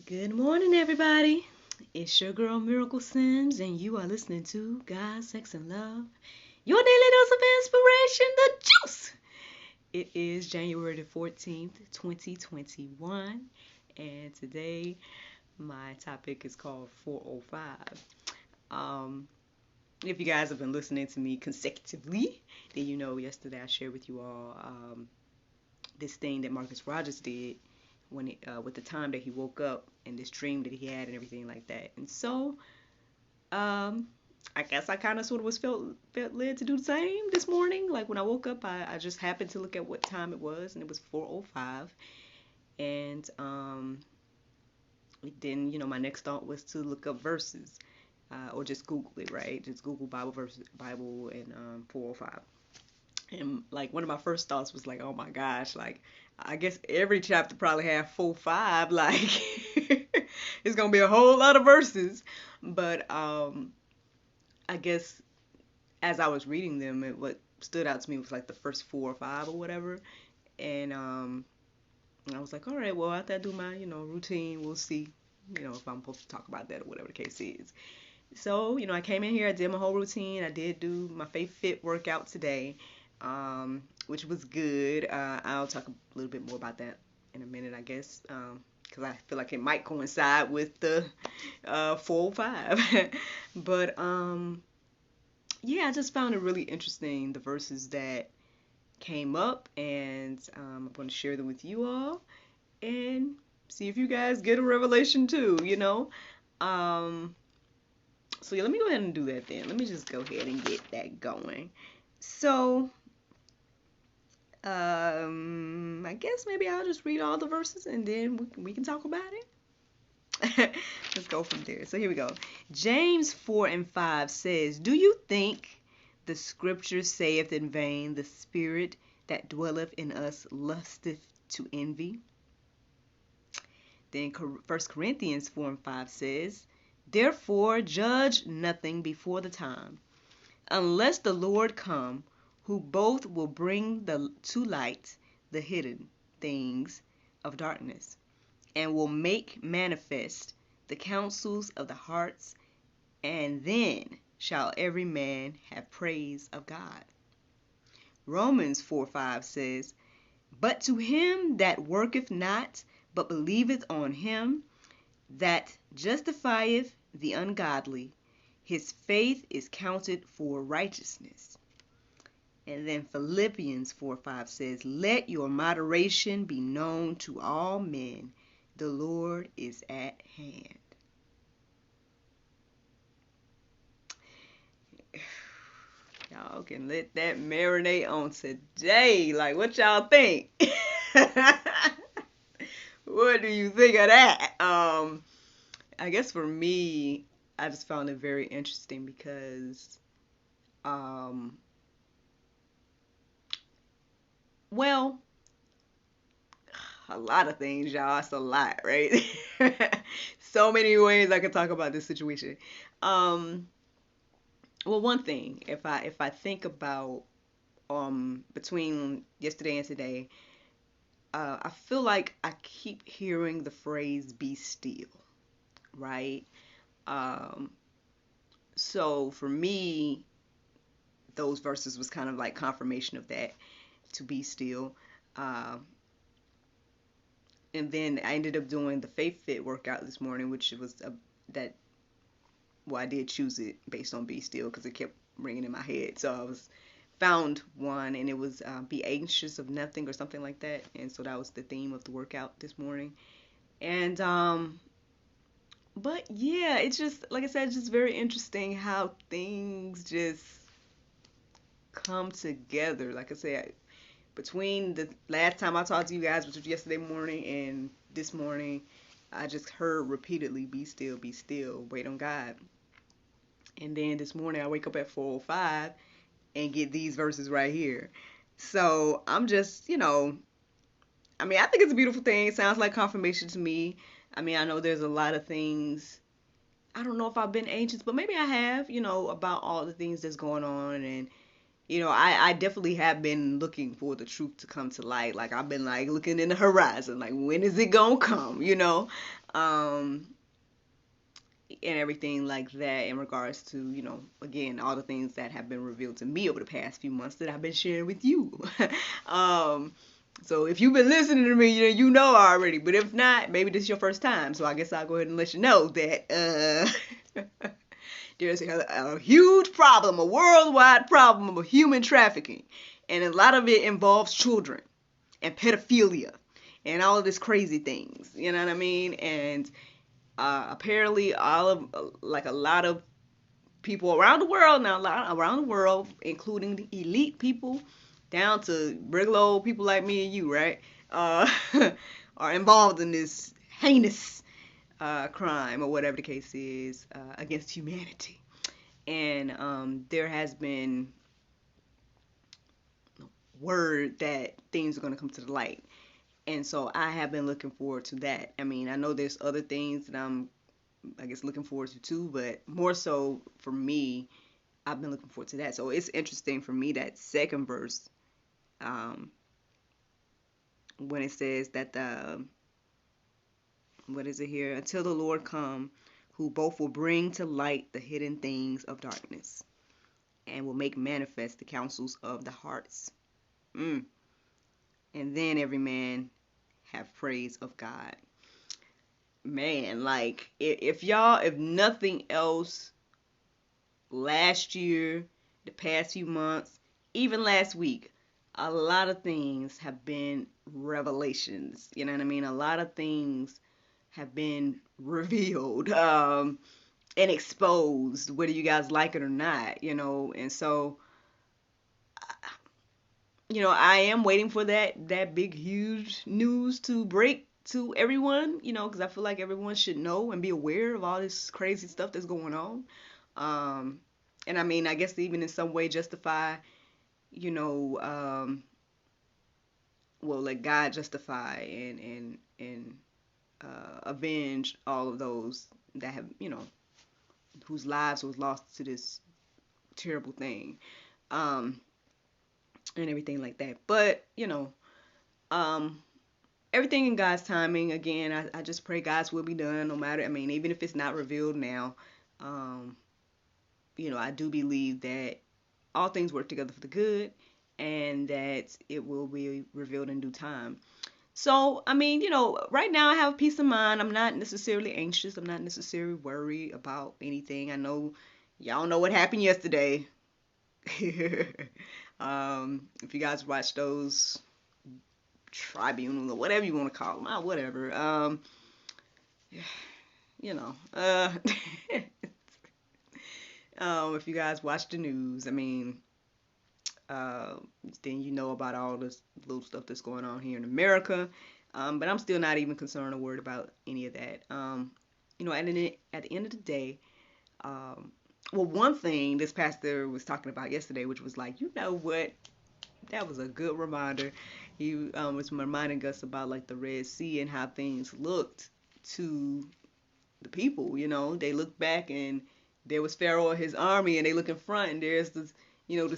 Good morning, everybody. It's your girl Miracle Sims, and you are listening to God, Sex, and Love, your daily dose of inspiration, the juice. It is January the 14th, 2021, and today my topic is called 405. Um, if you guys have been listening to me consecutively, then you know yesterday I shared with you all this thing that Marcus Rogers did when with the time that he woke up and this dream that he had and everything like that. And so, um, I guess I kind of sort of was felt led to do the same this morning. Like when I woke up, I just happened to look at what time it was, and it was 4:05. And then my next thought was to look up verses, or just Google it, right? Just Google Bible verses, Bible, and 4:05. And like one of my first thoughts was like, oh my gosh, like I guess every chapter probably have 4, 5, like it's gonna be a whole lot of verses. But I guess as I was reading them, what stood out to me was like the first 4 or 5 or whatever. And I was like, all right, well after I do my routine, we'll see if I'm supposed to talk about that or whatever the case is. So I came in here, I did my whole routine. I did do my Faith Fit workout today, which was good. I'll talk a little bit more about that in a minute, I guess, because I feel like it might coincide with the 4:05. But yeah, I just found it really interesting, the verses that came up, and I'm going to share them with you all and see if you guys get a revelation too. So yeah, let me go ahead and do that then. Let me just go ahead and get that going. So, I guess maybe I'll just read all the verses and then we can talk about it. Let's go from there. So here we go. James 4:5 says, "Do you think the scripture saith in vain, the spirit that dwelleth in us lusteth to envy?" Then 1 Corinthians 4:5 says, "Therefore judge nothing before the time, unless the Lord come, who both will bring to light the hidden things of darkness, and will make manifest the counsels of the hearts, and then shall every man have praise of God." Romans 4:5 says, "But to him that worketh not, but believeth on him that justifieth the ungodly, his faith is counted for righteousness." And then Philippians 4:5 says, "Let your moderation be known to all men. The Lord is at hand." Y'all can let that marinate on today. Like, what y'all think? What do you think of that? I guess for me, I just found it very interesting because, well, a lot of things, y'all. It's a lot, right? So many ways I could talk about this situation. Well, one thing, if I think about between yesterday and today, I feel like I keep hearing the phrase "be still," right? Um, so for me, those verses was kind of like confirmation of that, to be still. Um, and then I ended up doing the Faith Fit workout this morning, which was that. Well, I did choose it based on "be still" because it kept ringing in my head. So I was found one, and it was "be anxious of nothing" or something like that. And so that was the theme of the workout this morning. And but yeah, it's just like I said, it's just very interesting how things just come together. Like I said, between the last time I talked to you guys, which was yesterday morning, and this morning, I just heard repeatedly, be still, wait on God." And then this morning I wake up at 4:05 and get these verses right here. So I'm just, I mean, I think it's a beautiful thing. It sounds like confirmation to me. I mean, I know there's a lot of things. I don't know if I've been anxious, but maybe I have, about all the things that's going on. And I definitely have been looking for the truth to come to light. Like I've been like looking in the horizon, like when is it gonna come? Um, and everything like that in regards to, again, all the things that have been revealed to me over the past few months that I've been sharing with you. um, so if you've been listening to me, you know already. But if not, maybe this is your first time. So I guess I'll go ahead and let you know that there's a huge problem, a worldwide problem of human trafficking. And a lot of it involves children and pedophilia and all of this crazy things. You know what I mean? And apparently all of like a lot of people around the world now, around the world, including the elite people down to regular old people like me and you, right, uh, are involved in this heinous crime or whatever the case is against humanity. And there has been word that things are going to come to the light. And so I have been looking forward to that. I mean, I know there's other things that I'm, I guess, looking forward to too, but more so for me, I've been looking forward to that. So it's interesting for me that second verse, um, when it says that what is it here? Until the Lord come, who both will bring to light the hidden things of darkness and will make manifest the counsels of the hearts. Mm. And then every man have praise of God. Man, like if y'all, if nothing else, last year, the past few months, even last week, a lot of things have been revelations. You know what I mean? A lot of things have been revealed and exposed, whether you guys like it or not. And so, I am waiting for that big, huge news to break to everyone, because I feel like everyone should know and be aware of all this crazy stuff that's going on. Um, and I mean, I guess even in some way justify, you know, um, well, let God justify and avenge all of those that have, whose lives was lost to this terrible thing, um, and everything like that. But um, everything in God's timing. Again, I just pray God's will be done, no matter. I mean, even if it's not revealed now, um, I do believe that all things work together for the good and that it will be revealed in due time. So, I mean, right now I have peace of mind. I'm not necessarily anxious. I'm not necessarily worried about anything. I know y'all know what happened yesterday. If you guys watch those tribunal or whatever you want to call them, whatever. You know, uh, if you guys watch the news, I mean, uh, then you know about all this little stuff that's going on here in America. But I'm still not even concerned or worried about any of that. At the end of the day, well, one thing this pastor was talking about yesterday, which was like, you know what? That was a good reminder. He was reminding us about like the Red Sea and how things looked to the people. They look back and there was Pharaoh and his army, and they look in front and there's the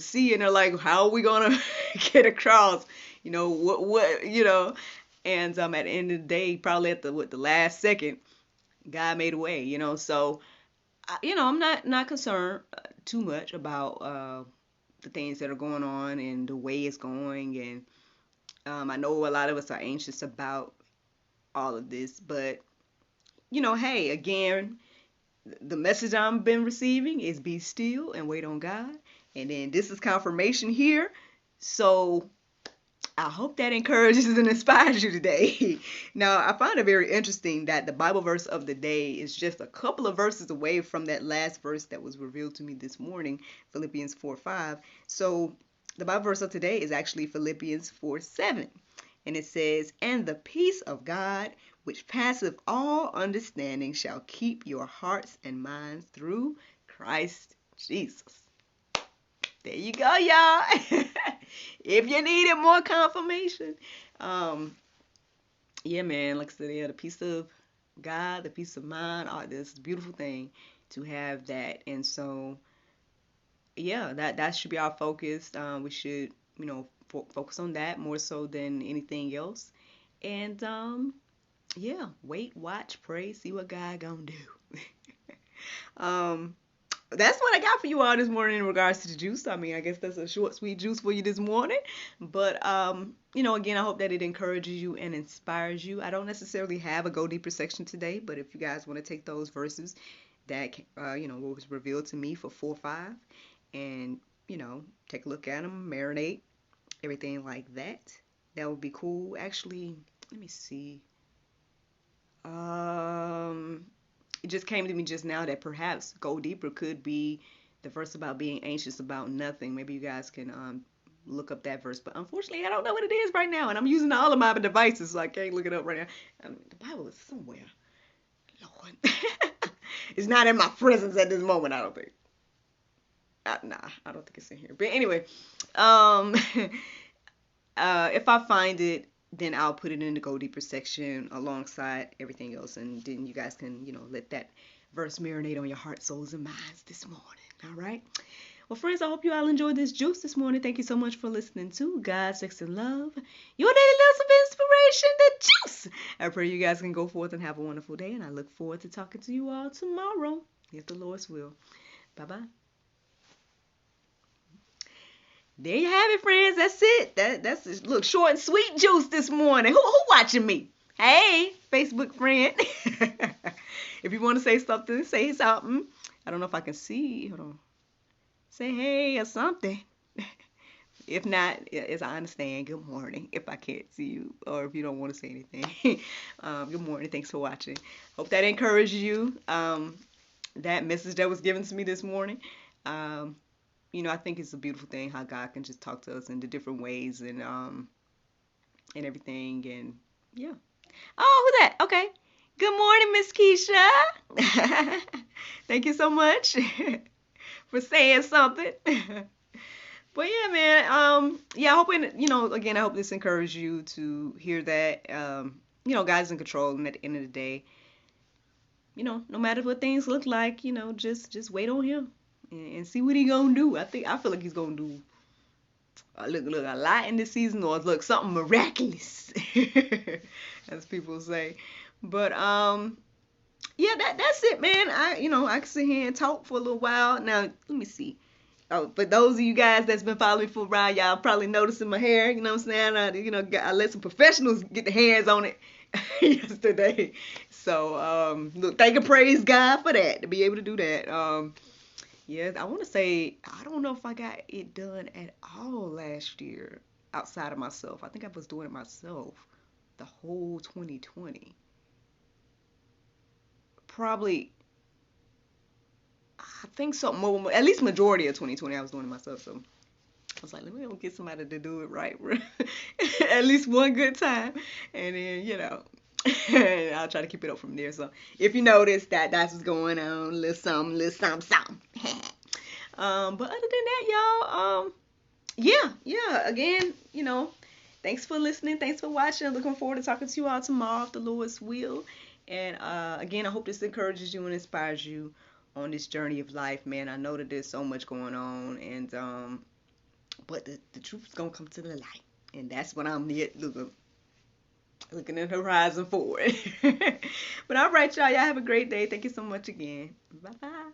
sea, and they're like, how are we gonna get across? What. And at the end of the day, probably at the last second, God made a way. So I'm not concerned too much about the things that are going on and the way it's going. And I know a lot of us are anxious about all of this, but hey, again, the message I've been receiving is be still and wait on God. And then this is confirmation here. So I hope that encourages and inspires you today. Now, I find it very interesting that the Bible verse of the day is just a couple of verses away from that last verse that was revealed to me this morning, Philippians 4:5. So the Bible verse of today is actually Philippians 4:7. And it says, and the peace of God, which passeth all understanding, shall keep your hearts and minds through Christ Jesus. There you go, y'all. If you needed more confirmation. Yeah, man, like I said, the peace of God, the peace of mind, this beautiful thing to have that. And so yeah, that should be our focus. We should, focus on that more so than anything else. And yeah, wait, watch, pray, see what God gonna do. um, that's what I got for you all this morning in regards to the juice. I mean, I guess that's a short, sweet juice for you this morning. But again, I hope that it encourages you and inspires you. I don't necessarily have a go deeper section today, but if you guys want to take those verses that what was revealed to me for 4-5, and take a look at them, marinate, everything like that, that would be cool. Actually, let me see. It just came to me just now that perhaps go deeper could be the verse about being anxious about nothing. Maybe you guys can look up that verse, but unfortunately I don't know what it is right now, and I'm using all of my devices, so I can't look it up right now. The Bible is somewhere, Lord. It's not in my presence at this moment, I don't think. Nah, I don't think it's in here. But anyway, if I find it, then I'll put it in the go deeper section alongside everything else, and then you guys can, let that verse marinate on your heart, souls, and minds this morning. All right. Well, friends, I hope you all enjoyed this juice this morning. Thank you so much for listening to God, Sex, and Love, your daily dose of inspiration, the juice. I pray you guys can go forth and have a wonderful day, and I look forward to talking to you all tomorrow, if the Lord's will. Bye-bye. There you have it, friends. That's it. That's just, look, short and sweet juice this morning. Who watching me? Hey, Facebook friend. If you want to say something, say something. I don't know if I can see. Hold on. Say hey or something. If not, as I understand, good morning. If I can't see you, or if you don't want to say anything, good morning. Thanks for watching. Hope that encouraged you. That message that was given to me this morning. I think it's a beautiful thing how God can just talk to us in the different ways and everything. And yeah. Oh, who's that? Okay. Good morning, Miss Keisha. Thank you so much for saying something. But yeah, man. Yeah, hoping again, I hope this encouraged you to hear that. God's in control, and at the end of the day, no matter what things look like, just wait on Him and see what He gonna do. I feel like He's gonna do look a lot in this season, or look something miraculous, as people say. But yeah, that's it, man. I can sit here and talk for a little while. Now let me see. Oh, for those of you guys that's been following me for a while, y'all probably noticing my hair. You know what I'm saying? I let some professionals get their hands on it yesterday. So look, thank and praise God for that, to be able to do that. Yeah, I want to say, I don't know if I got it done at all last year outside of myself. I think I was doing it myself the whole 2020. Probably, I think so. At least majority of 2020 I was doing it myself. So I was like, let me go get somebody to do it right. At least one good time. And then, I'll try to keep it up from there. So if you notice that's what's going on, little something. But other than that, y'all, yeah, again, thanks for listening. Thanks for watching. Looking forward to talking to you all tomorrow if the Lord's will. And again, I hope this encourages you and inspires you on this journey of life, man. I know that there's so much going on, and but the truth is gonna come to the light, and that's what I'm looking at the horizon for it. But all right, y'all have a great day. Thank you so much again. Bye bye.